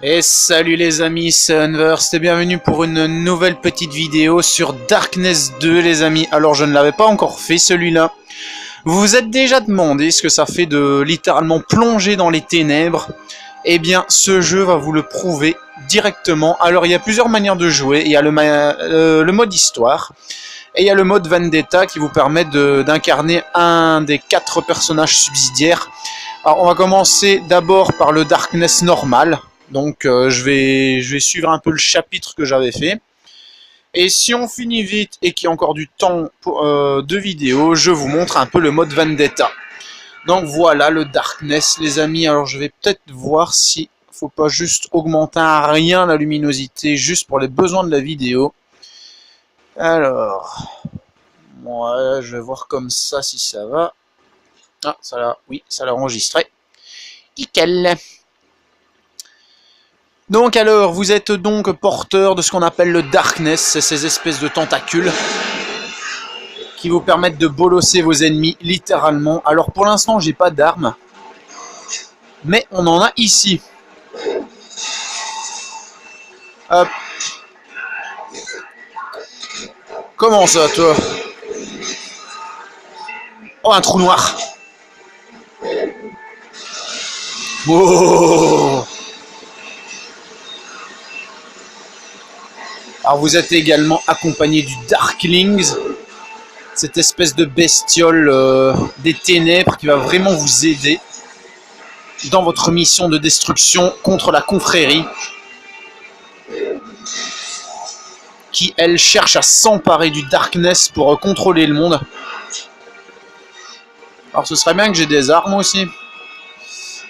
Et salut les amis, c'est Unverse et bienvenue pour une nouvelle petite vidéo sur Darkness 2 les amis. Alors je ne l'avais pas encore fait celui-là. Vous vous êtes déjà demandé ce que ça fait de littéralement plonger dans les ténèbres. Eh bien ce jeu va vous le prouver directement. Alors il y a plusieurs manières de jouer. Il y a le mode histoire. Et il y a le mode Vendetta qui vous permet d'incarner un des 4 personnages subsidiaires. Alors on va commencer d'abord par le Darkness normal. Donc je vais suivre un peu le chapitre que j'avais fait. Et si on finit vite et qu'il y a encore du temps de vidéo, je vous montre un peu le mode Vendetta. Donc voilà le Darkness les amis. Alors je vais peut-être voir si faut pas juste augmenter à rien la luminosité juste pour les besoins de la vidéo. Alors, moi je vais voir comme ça si ça va. Ah, ça l'a, oui, ça l'a enregistré. Nickel. Donc alors, vous êtes donc porteur de ce qu'on appelle le Darkness, c'est ces espèces de tentacules qui vous permettent de bolosser vos ennemis, littéralement. Alors pour l'instant, j'ai pas d'armes, mais on en a ici. Hop. Comment ça, toi? Oh, un trou noir. Oh. Alors vous êtes également accompagné du Darklings, cette espèce de bestiole des ténèbres qui va vraiment vous aider dans votre mission de destruction contre la confrérie qui, elle, cherche à s'emparer du Darkness pour contrôler le monde. Alors ce serait bien que j'ai des armes aussi.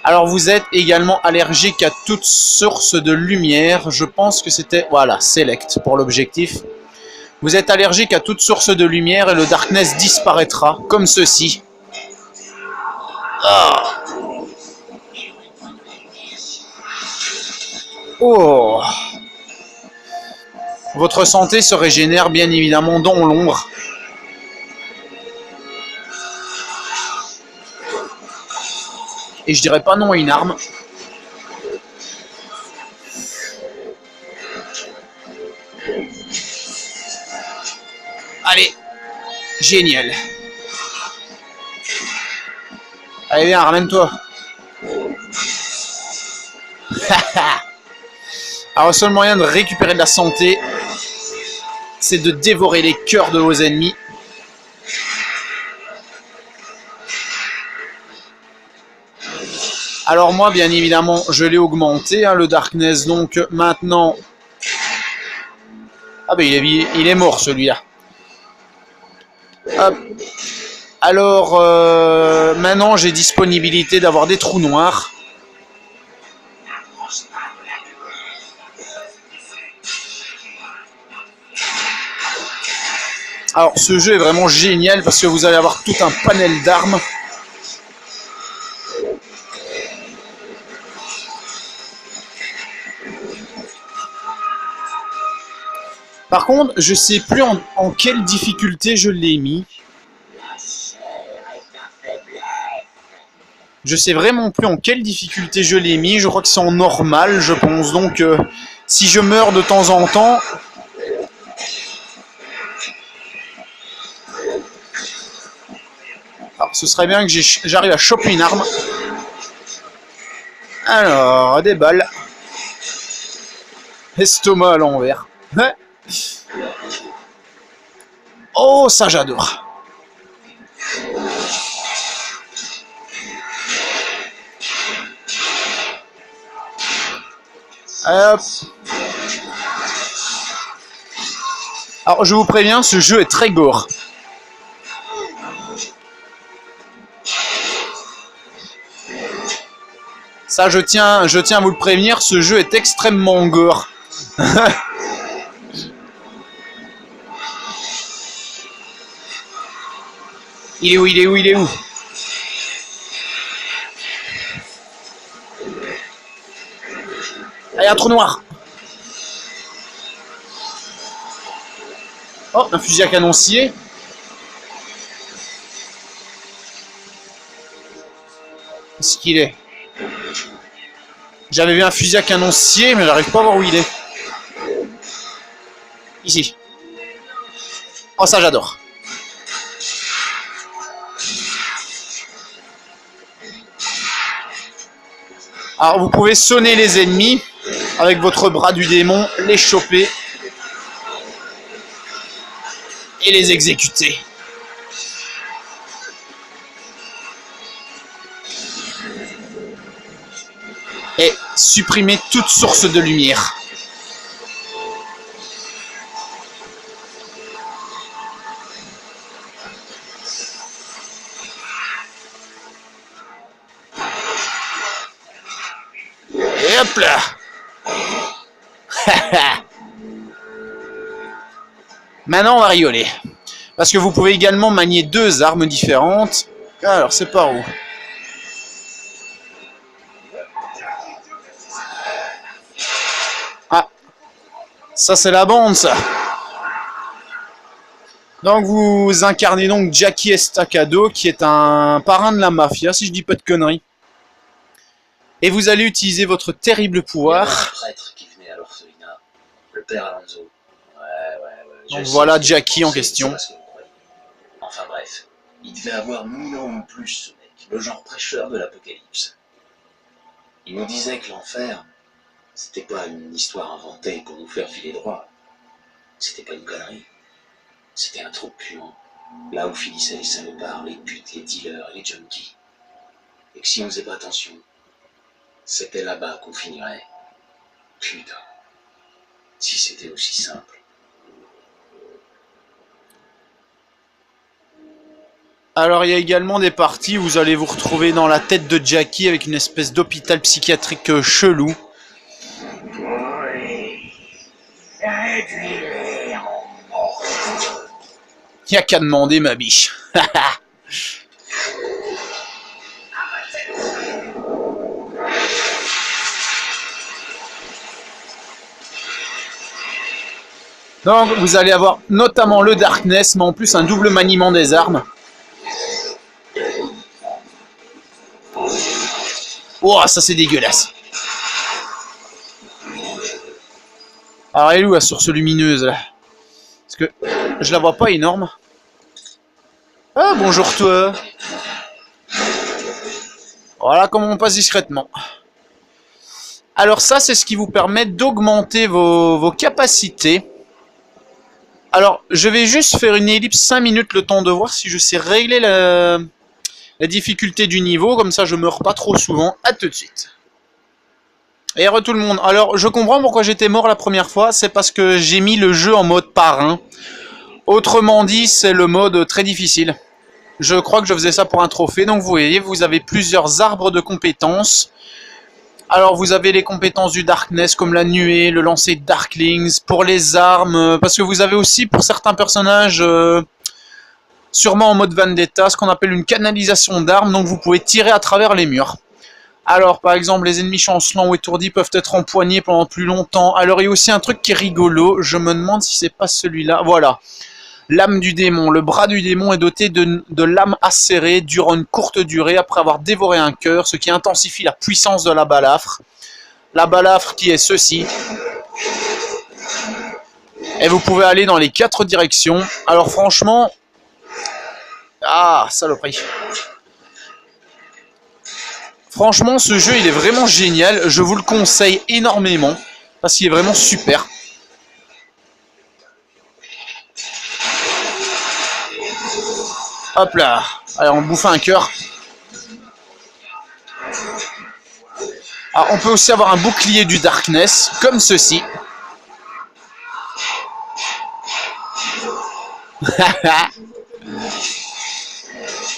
Alors vous êtes également allergique à toute source de lumière. Je pense que c'était, voilà, Select pour l'objectif. Vous êtes allergique à toute source de lumière et le Darkness disparaîtra, comme ceci. Ah. Oh. Votre santé se régénère bien évidemment dans l'ombre. Et je dirais pas non à une arme. Allez. Génial. Allez, viens, ramène-toi. Alors, le seul moyen de récupérer de la santé, c'est de dévorer les cœurs de vos ennemis. Alors moi, bien évidemment, je l'ai augmenté, hein, le Darkness. Donc maintenant... Ah ben il est mort celui-là. Hop. Alors maintenant, j'ai disponibilité d'avoir des trous noirs. Alors ce jeu est vraiment génial parce que vous allez avoir tout un panel d'armes. Par contre, je sais plus en quelle difficulté je l'ai mis. Je sais vraiment plus en quelle difficulté je l'ai mis. Je crois que c'est en normal, je pense. Donc, si je meurs de temps en temps... Alors, ce serait bien que j'arrive à choper une arme. Alors, des balles. Estomac à l'envers. Oh, ça j'adore. Hop. Alors, je vous préviens, ce jeu est très gore. Ça, je tiens à vous le prévenir, ce jeu est extrêmement gore. Il est où? Il est où? Il est où? Allez, un trou noir. Oh, un fusil à canon scié. Qu'est-ce qu'il est? J'avais vu un fusil à canoncier, mais j'arrive pas à voir où il est. Ici. Oh, ça j'adore. Alors vous pouvez sonner les ennemis avec votre bras du démon, les choper et les exécuter. Et supprimer toute source de lumière. Et hop là. Maintenant on va rigoler. Parce que vous pouvez également manier deux armes différentes. Alors c'est par où? Ah, ça c'est la bande ça. Donc vous incarnez donc Jackie Estacado qui est un parrain de la mafia si je dis pas de conneries. Et vous allez utiliser votre terrible pouvoir. Il y avait un prêtre qui venait à l'orphelinat, le père Alonso. Ouais. Donc voilà Jackie en question. Enfin bref, il devait avoir 1000 ans en plus ce mec, le genre prêcheur de l'apocalypse. Il nous disait que l'enfer, c'était pas une histoire inventée pour nous faire filer droit. C'était pas une connerie. C'était un trou puant, là où finissaient les salopards, les putes, les dealers et les junkies. Et que si on faisait pas attention, c'était là-bas qu'on finirait. Putain, si c'était aussi simple. Alors il y a également des parties où vous allez vous retrouver dans la tête de Jackie avec une espèce d'hôpital psychiatrique chelou. Il n'y a qu'à demander ma biche. Donc vous allez avoir notamment le Darkness, mais en plus un double maniement des armes. Oh, ça c'est dégueulasse. Alors elle est où la source lumineuse là? Parce que je la vois pas énorme. Ah bonjour toi. Voilà comment on passe discrètement. Alors ça c'est ce qui vous permet d'augmenter vos capacités. Alors je vais juste faire une ellipse 5 minutes le temps de voir si je sais régler la difficulté du niveau. Comme ça je meurs pas trop souvent. A tout de suite. Et re tout le monde. Alors je comprends pourquoi j'étais mort la première fois. C'est parce que j'ai mis le jeu en mode parrain. Autrement dit c'est le mode très difficile. Je crois que je faisais ça pour un trophée. Donc vous voyez, vous avez plusieurs arbres de compétences. Alors vous avez les compétences du Darkness comme la nuée, le lancer Darklings, pour les armes. Parce que vous avez aussi pour certains personnages, sûrement en mode Vendetta, ce qu'on appelle une canalisation d'armes. Donc vous pouvez tirer à travers les murs. Alors par exemple les ennemis chancelants ou étourdis peuvent être empoignés pendant plus longtemps. Alors il y a aussi un truc qui est rigolo. Je me demande si c'est pas celui-là. Voilà. L'âme du démon. Le bras du démon est doté de lames acérées durant une courte durée après avoir dévoré un cœur, ce qui intensifie la puissance de la balafre. La balafre qui est ceci. Et vous pouvez aller dans les 4 directions. Alors franchement... Ah, saloperie. Franchement, ce jeu, il est vraiment génial. Je vous le conseille énormément. Parce qu'il est vraiment super. Hop là, allez on bouffe un cœur. Alors on peut aussi avoir un bouclier du Darkness, comme ceci.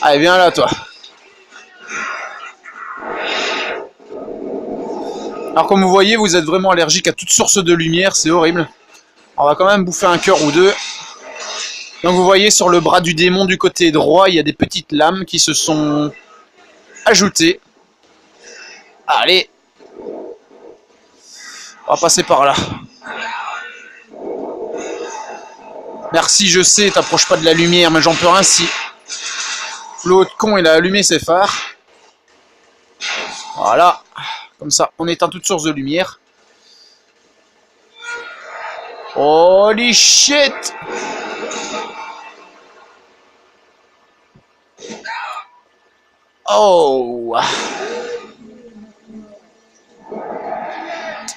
Allez viens là toi. Alors comme vous voyez, vous êtes vraiment allergique à toute source de lumière, c'est horrible. On va quand même bouffer un cœur ou deux. Donc vous voyez sur le bras du démon du côté droit, il y a des petites lames qui se sont ajoutées. Allez. On va passer par là. Merci, je sais, t'approches pas de la lumière, mais j'en peux rien si. L'autre con, il a allumé ses phares. Voilà. Comme ça, on éteint toute source de lumière. Holy shit! Oh!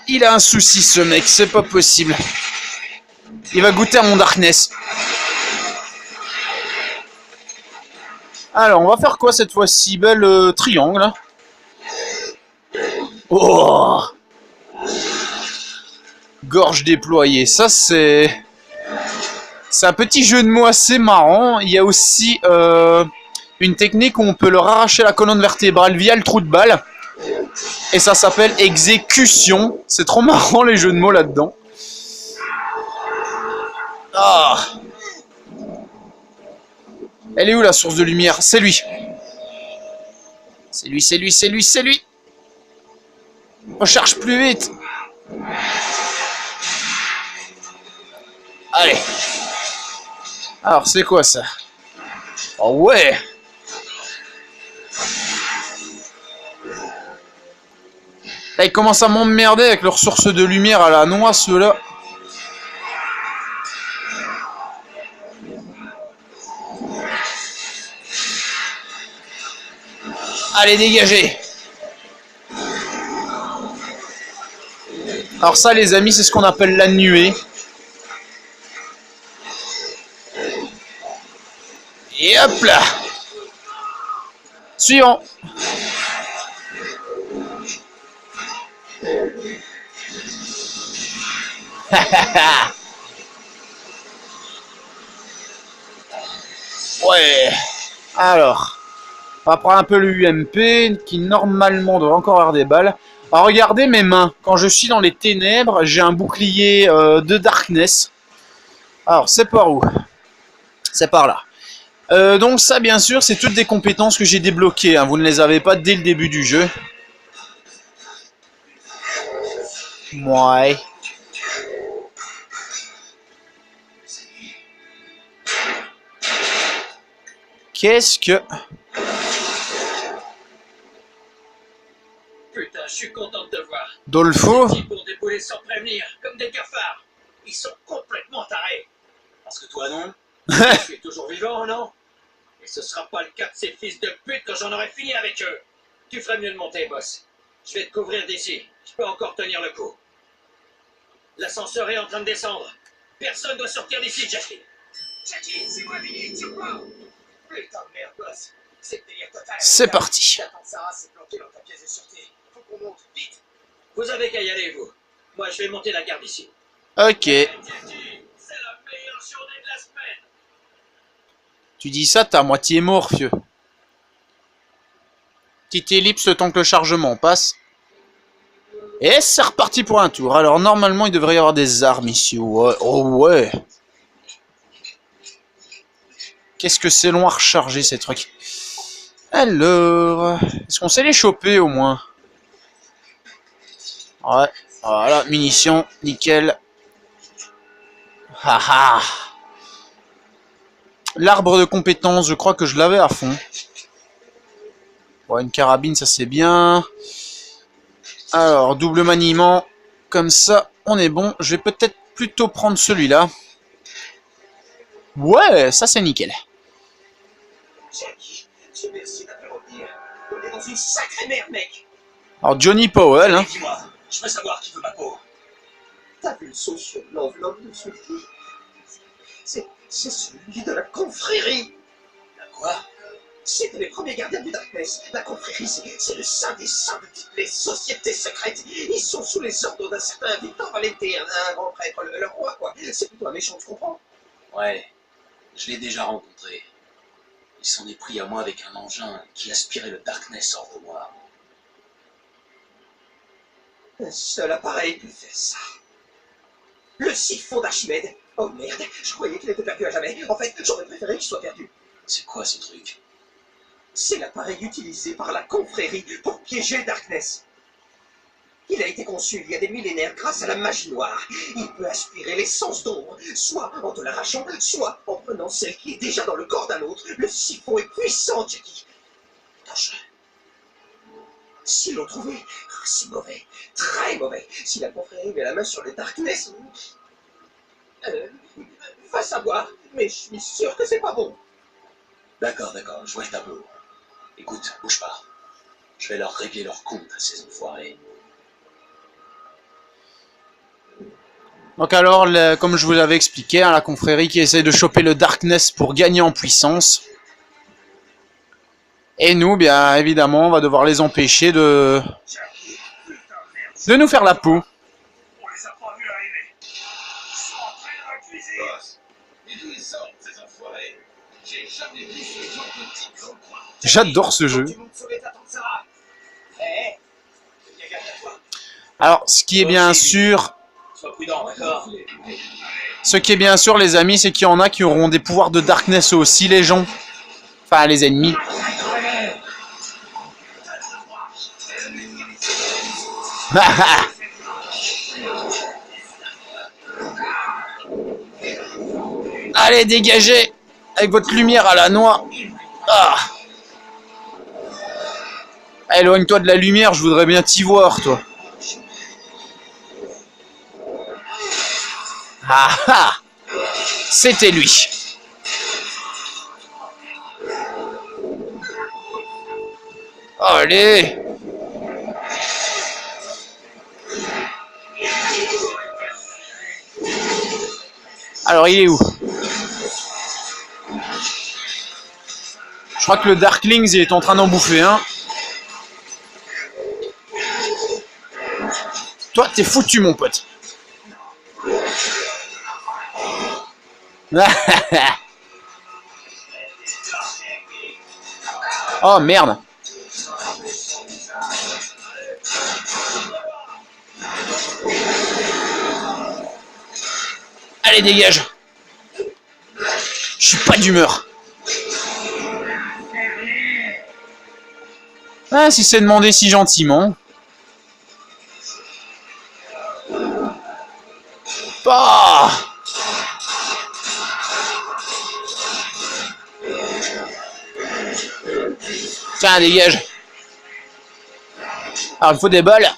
Il a un souci, ce mec, c'est pas possible. Il va goûter à mon darkness. Alors, on va faire quoi cette fois-ci? Belle triangle. Oh! Gorge déployée. Ça, c'est... C'est un petit jeu de mots assez marrant. Il y a aussi une technique où on peut leur arracher la colonne vertébrale via le trou de balle. Et ça s'appelle exécution. C'est trop marrant les jeux de mots là-dedans. Ah! Elle est où la source de lumière? C'est lui. C'est lui, c'est lui, c'est lui, c'est lui. Recharge plus vite. Allez. Alors, c'est quoi ça? Oh ouais. Là, ils commencent à m'emmerder avec leur source de lumière à la noix, ceux-là. Allez, dégagez. Alors ça, les amis, c'est ce qu'on appelle la nuée. Et hop là. Suivant. Ouais. Alors, on va prendre un peu le UMP qui normalement devrait encore avoir des balles. Alors regardez mes mains. Quand je suis dans les ténèbres, j'ai un bouclier de darkness. Alors c'est par où? C'est par là. Donc ça, bien sûr, c'est toutes des compétences que j'ai débloquées. Hein. Vous ne les avez pas dès le début du jeu. Ouais. Qu'est-ce que... Putain, je suis content de te voir. Dolfo? Ces types ont déboulé sans prévenir, comme des cafards. Ils sont complètement tarés. Parce que toi, non? Je suis toujours vivant, non? Et ce sera pas le cas de ces fils de pute quand j'en aurai fini avec eux. Tu ferais mieux de monter, boss. Je vais te couvrir d'ici. Je peux encore tenir le coup. L'ascenseur est en train de descendre. Personne doit sortir d'ici, Jackie. Jackie, c'est moi, Billy, tu crois? Putain de merde, boss. C'est le délire total. C'est parti. J'attends Sarah, c'est planqué dans ta pièce de sûreté. Faut qu'on monte, vite. Vous avez qu'à y aller, vous. Moi, je vais monter la garde ici. Ok. Jackie, c'est la meilleure journée de la semaine. Tu dis ça, t'es à moitié mort, vieux. Petite ellipse le temps que le chargement passe. Et c'est reparti pour un tour. Alors, normalement, il devrait y avoir des armes ici. Ouais. Oh, ouais. Qu'est-ce que c'est long à recharger, ces trucs. Alors... Est-ce qu'on sait les choper, au moins? Ouais. Voilà, munitions. Nickel. Haha. L'arbre de compétences, je crois que je l'avais à fond. Bon, une carabine, ça c'est bien. Alors, double maniement. Comme ça, on est bon. Je vais peut-être plutôt prendre celui-là. Ouais, ça c'est nickel. Jackie, Dieu merci d'avoir revenir. On est dans une sacrée merde, mec. Alors, Johnny Powell, hein. Dis-moi, je veux savoir qui veut ma peau. T'as vu le saut sur l'enveloppe de ce livre? C'est celui de la confrérie. La quoi? C'était les premiers gardiens du Darkness. La confrérie, c'est le saint des saints de toutes les sociétés secrètes. Ils sont sous les ordres d'un certain Victor Valenté, un grand prêtre, le roi, quoi. C'est plutôt un méchant, tu comprends? Ouais, je l'ai déjà rencontré. Il s'en est pris à moi avec un engin qui aspirait le Darkness hors de moi. Un seul appareil peut faire ça. Le siphon d'Archimède. Oh merde, je croyais qu'il était perdu à jamais. En fait, j'aurais préféré qu'il soit perdu. C'est quoi ce truc? C'est l'appareil utilisé par la confrérie pour piéger le Darkness. Il a été conçu il y a des millénaires grâce à la magie noire. Il peut aspirer l'essence d'ombre, soit en te l'arrachant, soit en prenant celle qui est déjà dans le corps d'un autre. Le siphon est puissant, Jackie. Dangereux. S'ils l'ont trouvé, c'est mauvais, très mauvais. Si la confrérie met la main sur le Darkness, va savoir, mais je suis sûr que c'est pas bon. D'accord, je vois le tableau. Écoute, bouge pas. Je vais leur régler leur compte à ces enfoirés. Donc alors, comme je vous l'avais expliqué, hein, la confrérie qui essaie de choper le Darkness pour gagner en puissance. Et nous, bien évidemment, on va devoir les empêcher de nous faire la peau. On les a pas vus arriver. Ils sont entrés dans la cuisine. Boss, mais d'où ils sortent, ces enfoirés? J'ai jamais vu ce genre de type, je crois. J'adore ce jeu. Tu montes sauver ta tante Sarah. Eh, viens gaffe à toi. Alors, ce qui est bien sûr, Sois prudent, d'accord? les amis, c'est qu'il y en a qui auront des pouvoirs de Darkness aussi, les gens. Enfin, les ennemis. Allez, dégagez avec votre lumière à la noix. Ah. Éloigne-toi de la lumière, je voudrais bien t'y voir, toi. Ah ah. C'était lui. Allez. Alors, il est où? Je crois que le Darklings, il est en train d'en bouffer un. Toi, t'es foutu, mon pote. Oh, merde. Allez, dégage. Je suis pas d'humeur. Ah, si c'est demandé si gentiment. Bah. Tiens, dégage. Alors, il faut des balles.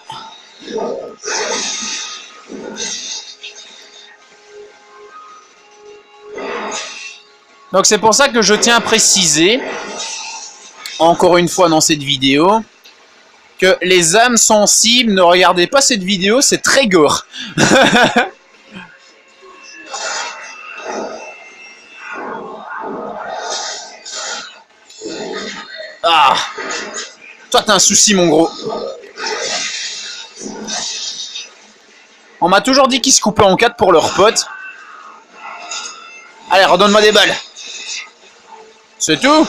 Donc c'est pour ça que je tiens à préciser, encore une fois dans cette vidéo, que les âmes sensibles, ne regardez pas cette vidéo, c'est très gore. Ah, toi t'as un souci, mon gros. On m'a toujours dit qu'ils se coupaient en quatre pour leurs potes. Allez, redonne-moi des balles. C'est tout?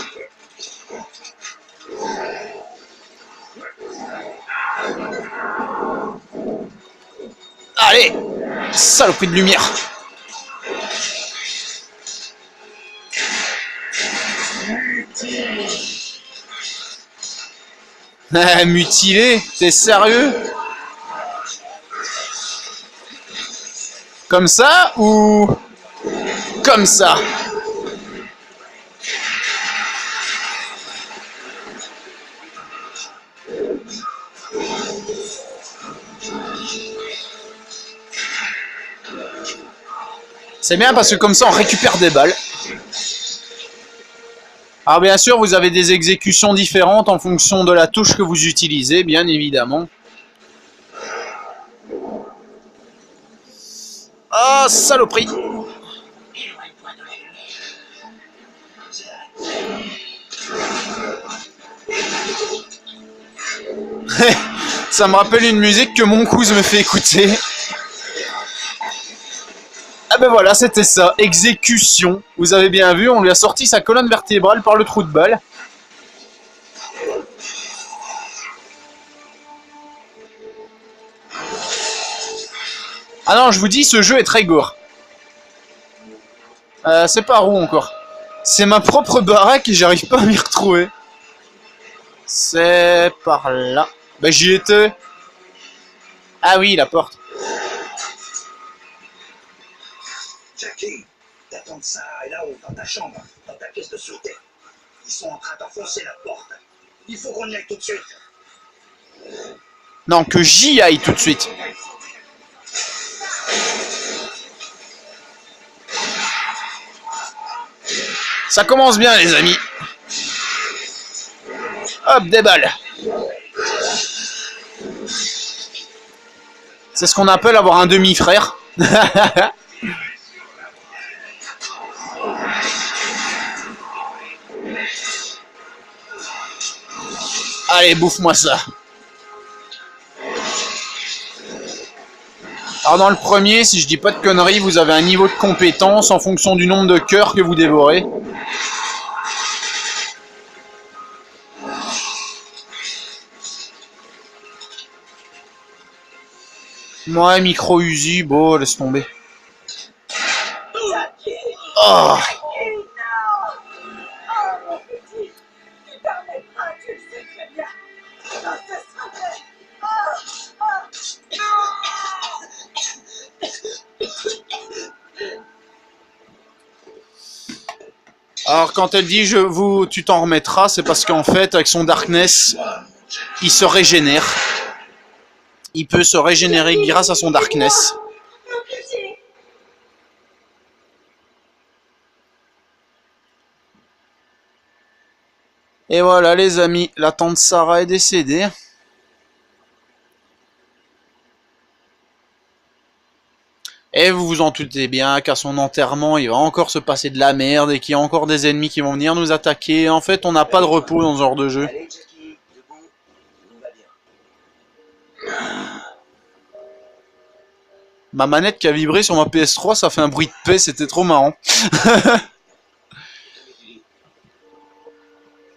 Allez, saloperie de lumière. Mutilé? T'es sérieux? Comme ça ou comme ça? C'est bien parce que comme ça on récupère des balles. Alors bien sûr vous avez des exécutions différentes en fonction de la touche que vous utilisez, bien évidemment. Ah, oh, saloperie. Ça me rappelle une musique que mon cousin me fait écouter. Ah ben voilà, c'était ça, exécution. Vous avez bien vu, on lui a sorti sa colonne vertébrale par le trou de balle. Ah non, je vous dis, ce jeu est très gore. C'est par où encore? C'est ma propre baraque et j'arrive pas à m'y retrouver. C'est par là. Bah j'y étais. Ah oui, la porte. Jackie, t'attends ça et là-haut, dans ta chambre, dans ta pièce de sûreté. Ils sont en train d'enfoncer la porte. Il faut qu'on y aille tout de suite. Non, que j'y aille tout de suite. Ça commence bien, les amis. Hop, des balles. C'est ce qu'on appelle avoir un demi-frère. Allez, bouffe-moi ça. Alors dans le premier, si je dis pas de conneries, vous avez un niveau de compétence en fonction du nombre de cœurs que vous dévorez. Moi, micro Uzi, bon, laisse tomber. Oh. Alors quand elle dit tu t'en remettras, c'est parce qu'en fait avec son Darkness, il se régénère. Il peut se régénérer grâce à son Darkness. Et voilà les amis, la tante Sarah est décédée. Et vous vous en doutez bien qu'à son enterrement, il va encore se passer de la merde et qu'il y a encore des ennemis qui vont venir nous attaquer. En fait, on n'a pas de repos dans ce genre de jeu. Allez, Jackie, debout, tout va bien. Ma manette qui a vibré sur ma PS3, ça fait un bruit de paix, c'était trop marrant.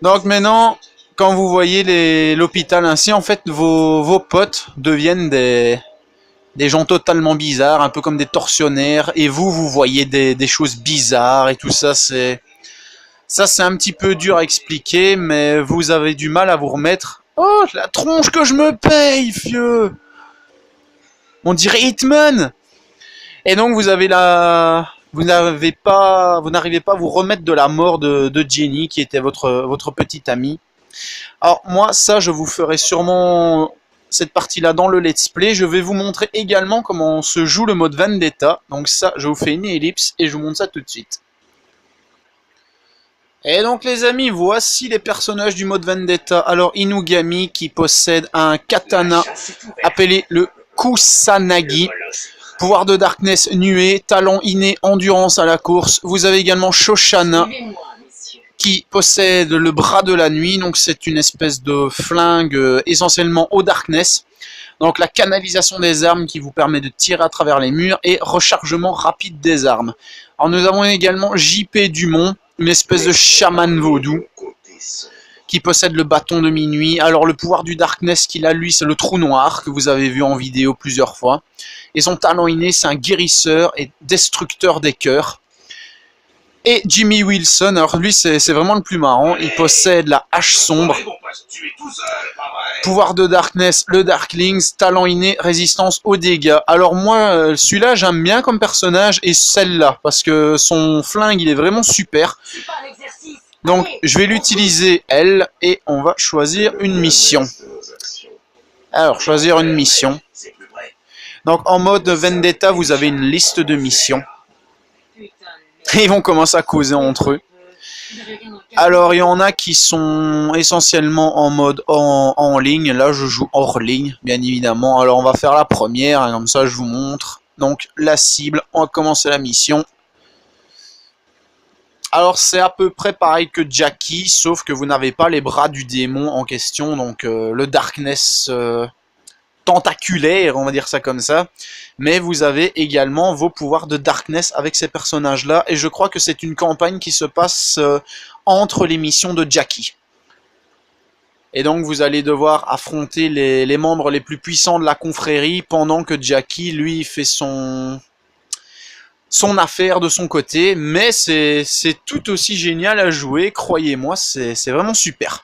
Donc maintenant, quand vous voyez l'hôpital ainsi, en fait, vos potes deviennent des gens totalement bizarres, un peu comme des tortionnaires, et vous voyez des choses bizarres et tout ça, c'est un petit peu dur à expliquer, mais vous avez du mal à vous remettre. Oh, la tronche que je me paye, fieu! On dirait Hitman! Et donc vous avez vous n'arrivez pas à vous remettre de la mort de Jenny, qui était votre petite amie. Alors moi, ça, je vous ferai sûrement cette partie-là dans le let's play. Je vais vous montrer également comment se joue le mode Vendetta. Donc ça, je vous fais une ellipse et je vous montre ça tout de suite. Et donc les amis, voici les personnages du mode Vendetta. Alors Inugami qui possède un katana appelé le Kusanagi. Pouvoir de Darkness, nuée, talent inné, endurance à la course. Vous avez également Shoshana qui possède le bras de la nuit. Donc c'est une espèce de flingue essentiellement au Darkness. Donc la canalisation des armes qui vous permet de tirer à travers les murs et rechargement rapide des armes. Alors nous avons également JP Dumont, une espèce de chaman vaudou qui possède le bâton de minuit. Alors le pouvoir du Darkness qu'il a lui, c'est le trou noir que vous avez vu en vidéo plusieurs fois. Et son talent inné, c'est un guérisseur et destructeur des cœurs. Et Jimmy Wilson, alors lui c'est vraiment le plus marrant, il possède la hache sombre. Pouvoir de Darkness, le Darklings, talent inné, résistance aux dégâts. Alors moi, celui-là j'aime bien comme personnage et celle-là, parce que son flingue il est vraiment super. Donc je vais l'utiliser elle et on va choisir une mission. Alors choisir une mission. Donc en mode Vendetta vous avez une liste de missions. Et ils vont commencer à causer entre eux. Alors il y en a qui sont essentiellement en mode en ligne. Là je joue hors ligne bien évidemment. Alors on va faire la première, comme ça je vous montre. Donc la cible, on va commencer la mission. Alors c'est à peu près pareil que Jackie, sauf que vous n'avez pas les bras du démon en question, donc le Darkness tentaculaire, on va dire ça comme ça. Mais vous avez également vos pouvoirs de Darkness avec ces personnages-là, et je crois que c'est une campagne qui se passe entre les missions de Jackie. Et donc vous allez devoir affronter les membres les plus puissants de la confrérie, pendant que Jackie, lui, fait son affaire de son côté, mais c'est tout aussi génial à jouer, croyez-moi, c'est vraiment super.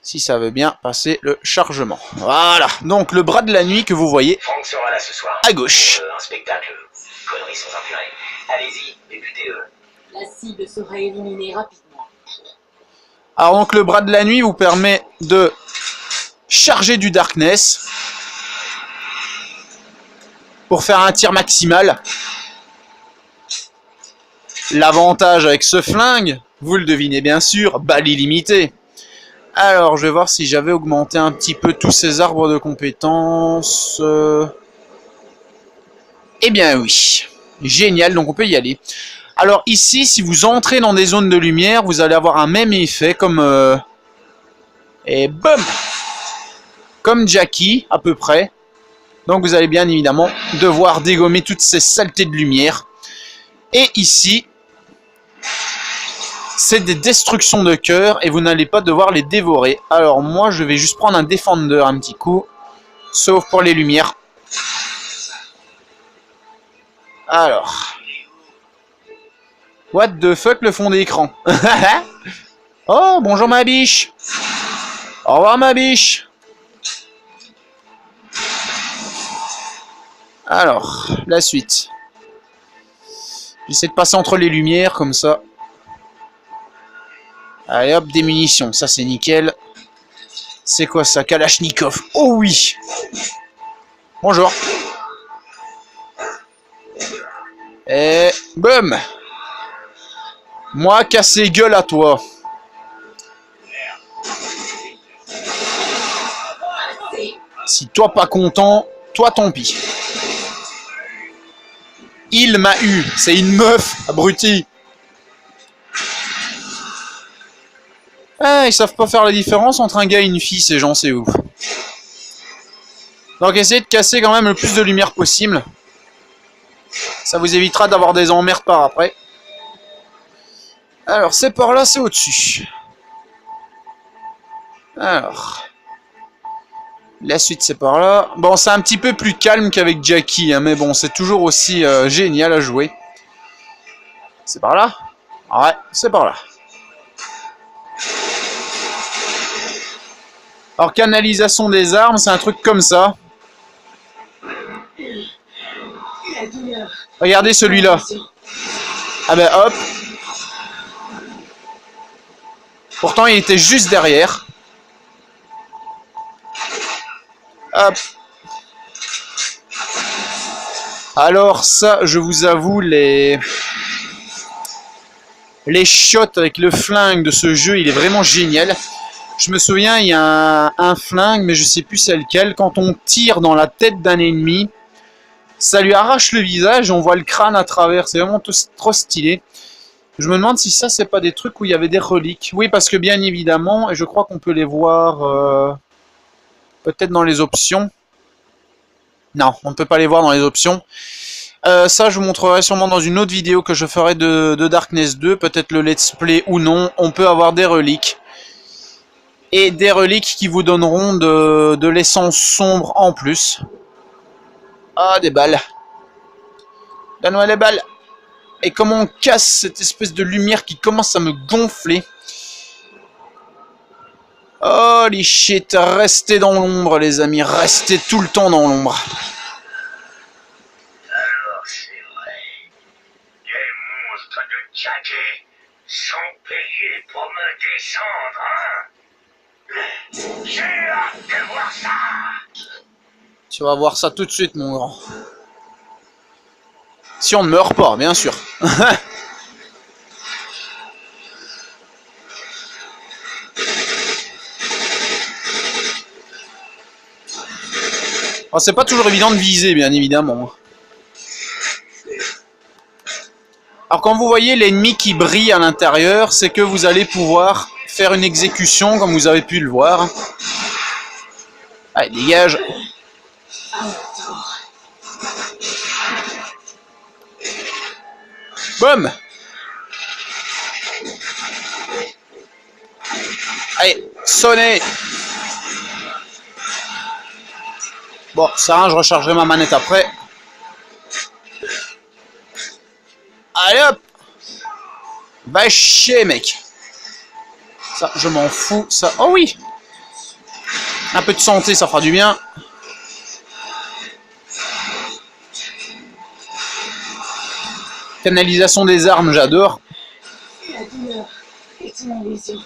Si ça veut bien passer le chargement. Voilà, donc le bras de la nuit que vous voyez Franck sera là ce soir. à gauche. Un spectacle, conneries sans intérêt. Allez-y, débutez-le. La cible sera éliminée rapidement. Alors donc le bras de la nuit vous permet de charger du Darkness pour faire un tir maximal. L'avantage avec ce flingue, vous le devinez bien sûr, balle illimitée. Alors, je vais voir si j'avais augmenté un petit peu tous ces arbres de compétences. Eh bien oui, génial, donc on peut y aller. Alors ici, si vous entrez dans des zones de lumière, vous allez avoir un même effet comme... Et boum, comme Jackie, à peu près. Donc vous allez bien évidemment devoir dégommer toutes ces saletés de lumière. Et ici, c'est des destructions de cœur et vous n'allez pas devoir les dévorer. Alors moi, je vais juste prendre un Defender un petit coup, sauf pour les lumières. Alors... What the fuck, le fond d'écran. Oh, bonjour ma biche. Au revoir ma biche. Alors, la suite. J'essaie de passer entre les lumières, comme ça. Allez hop, des munitions, ça c'est nickel. C'est quoi ça, Kalachnikov? Oh oui. Bonjour. Et boum. Moi, casser gueule à toi. Si toi pas content, toi tant pis. Il m'a eu. C'est une meuf, abruti. Ah, ils savent pas faire la différence entre un gars et une fille, ces gens, c'est ouf. Donc essayez de casser quand même le plus de lumière possible. Ça vous évitera d'avoir des emmerdes par après. Alors, c'est par là, c'est au-dessus. Alors. La suite, c'est par là. Bon, c'est un petit peu plus calme qu'avec Jackie, hein, mais bon, c'est toujours aussi génial à jouer. C'est par là? Ouais, c'est par là. Alors, canalisation des armes, c'est un truc comme ça. Regardez celui-là. Ah ben, hop. Pourtant, il était juste derrière. Hop. Alors ça, je vous avoue, les shots avec le flingue de ce jeu, il est vraiment génial. Je me souviens, il y a un flingue, mais je sais plus c'est lequel. Quand on tire dans la tête d'un ennemi, ça lui arrache le visage et on voit le crâne à travers. C'est vraiment trop stylé. Je me demande si ça, c'est pas des trucs où il y avait des reliques. Oui, parce que bien évidemment, et je crois qu'on peut les voir peut-être dans les options. Non, on ne peut pas les voir dans les options. Ça, je vous montrerai sûrement dans une autre vidéo que je ferai de Darkness 2. Peut-être le let's play ou non. On peut avoir des reliques. Et des reliques qui vous donneront de l'essence sombre en plus. Ah, des balles. Donne-moi les balles. Et comment on casse cette espèce de lumière qui commence à me gonfler. Holy shit, restez dans l'ombre les amis, restez tout le temps dans l'ombre. Alors c'est vrai, les monstres de Jackie sont payés pour me descendre, hein? J'ai hâte de voir ça. Tu vas voir ça tout de suite mon grand. Si on ne meurt pas, bien sûr. Oh, c'est pas toujours évident de viser, bien évidemment. Alors quand vous voyez l'ennemi qui brille à l'intérieur, c'est que vous allez pouvoir faire une exécution, comme vous avez pu le voir. Allez, dégage. Boum. Allez, sonnez. Bon, ça, je rechargerai ma manette après. Allez hop. Va chier, mec. Ça, je m'en fous. Ça. Oh oui. Un peu de santé, ça fera du bien. Canalisation des armes, j'adore. La douleur est une illusion.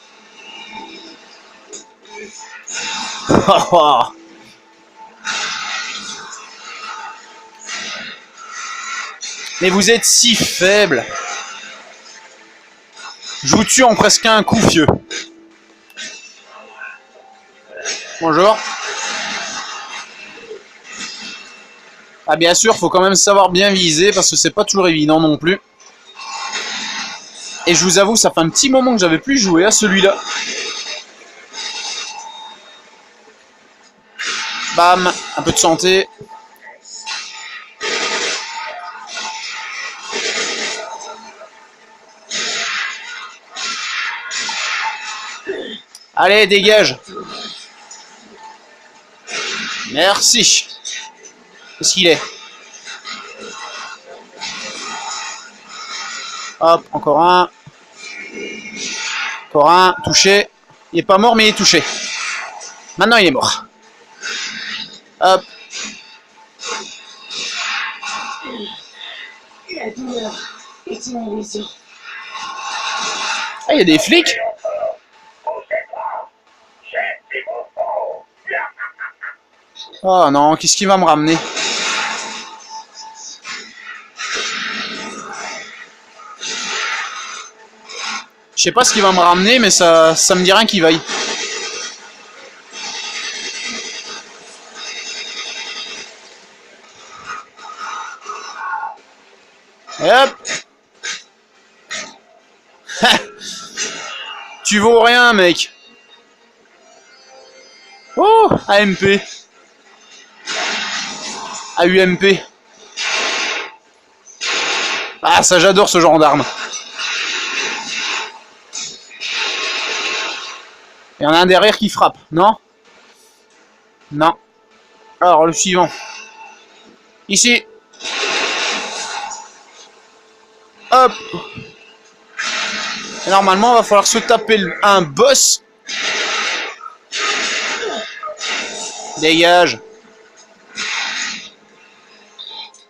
Mais vous êtes si faible. Je vous tue en presque un coup, vieux. Bonjour. Ah bien sûr, faut quand même savoir bien viser parce que c'est pas toujours évident non plus. Et je vous avoue, ça fait un petit moment que j'avais plus joué à celui-là. Bam, un peu de santé. Allez, dégage. Merci. Qu'est-ce qu'il est? Hop, encore un. Encore un, touché. Il est pas mort, mais il est touché. Maintenant, il est mort. Hop. La douleur est une illusion. Ah, il y a des flics? Oh non, qu'est-ce qui va me ramener? Je sais pas ce qui va me ramener, mais ça me dit rien qu'il vaille. Et hop. Tu vaux rien, mec. Oh, AMP. AUMP. Ah, ça j'adore ce genre d'arme. Il y en a un derrière qui frappe, non? Non. Alors, le suivant. Ici. Hop. Et normalement, il va falloir se taper un boss. Dégage.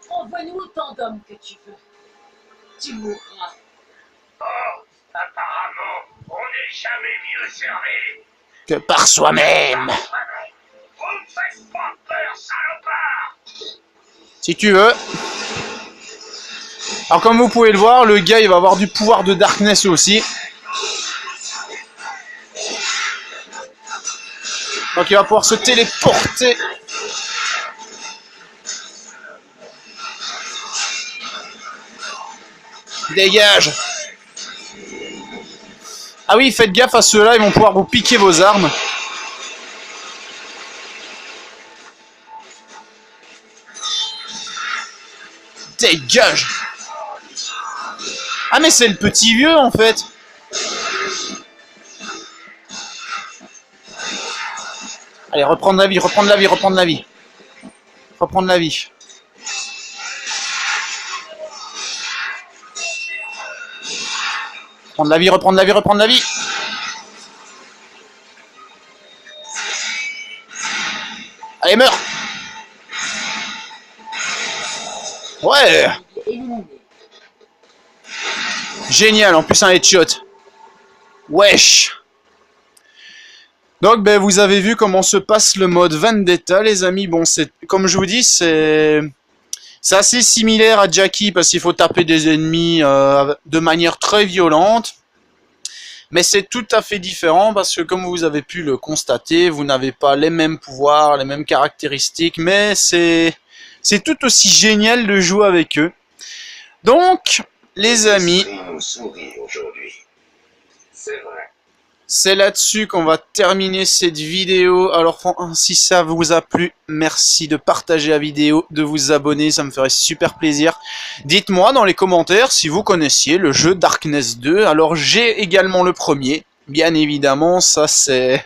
Envoie-nous autant d'hommes que tu veux. Tu mourras. Oh, apparemment, on n'est jamais mieux servi. Que par soi-même. Vous me faites pas peur, salopard. Si tu veux. Alors comme vous pouvez le voir, le gars il va avoir du pouvoir de Darkness aussi. Donc il va pouvoir se téléporter. Dégage. Ah oui, faites gaffe à ceux-là, ils vont pouvoir vous piquer vos armes. Dégage. Ah mais c'est le petit vieux en fait. Allez, reprendre la vie, reprendre la vie, reprendre la vie. Reprendre la vie. Reprendre la vie, reprendre la vie, reprendre la vie. Allez, meurs. Ouais. Éliminé. Génial, en plus un headshot. Wesh. Donc ben, vous avez vu comment se passe le mode Vendetta les amis. Bon, c'est comme je vous dis, c'est assez similaire à Jackie parce qu'il faut taper des ennemis de manière très violente. Mais c'est tout à fait différent parce que comme vous avez pu le constater, vous n'avez pas les mêmes pouvoirs, les mêmes caractéristiques, mais c'est tout aussi génial de jouer avec eux. Donc, les amis, On sourit aujourd'hui. C'est vrai. c'est là-dessus qu'on va terminer cette vidéo. Alors, si ça vous a plu, merci de partager la vidéo, de vous abonner, ça me ferait super plaisir. Dites-moi dans les commentaires si vous connaissiez le jeu Darkness 2. Alors, j'ai également le premier, bien évidemment, ça c'est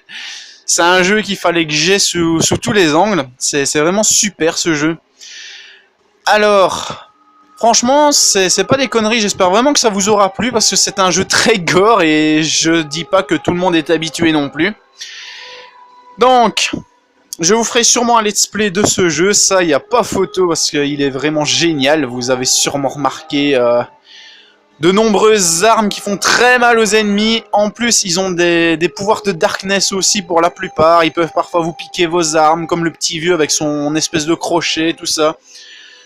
un jeu qu'il fallait que j'ai sous tous les angles. C'est vraiment super ce jeu. Alors... franchement, c'est pas des conneries, j'espère vraiment que ça vous aura plu parce que c'est un jeu très gore et je dis pas que tout le monde est habitué non plus. Donc, je vous ferai sûrement un let's play de ce jeu, ça y a pas photo parce qu'il est vraiment génial, vous avez sûrement remarqué de nombreuses armes qui font très mal aux ennemis. En plus, ils ont des pouvoirs de darkness aussi pour la plupart. Ils peuvent parfois vous piquer vos armes, comme le petit vieux avec son espèce de crochet, tout ça.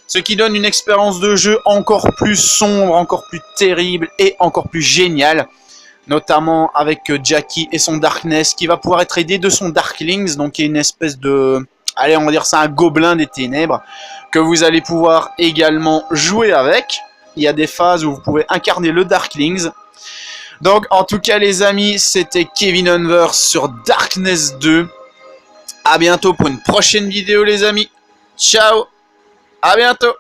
Ce qui donne une expérience de jeu encore plus sombre, encore plus terrible et encore plus géniale. Notamment avec Jackie et son darkness qui va pouvoir être aidé de son darklings, donc qui est une espèce de... Allez, on va dire ça, un gobelin des ténèbres, que vous allez pouvoir également jouer avec. Il y a des phases où vous pouvez incarner le darklings. Donc, en tout cas, les amis, c'était Kevin Unverse sur Darkness 2. À bientôt pour une prochaine vidéo, les amis. Ciao, à bientôt.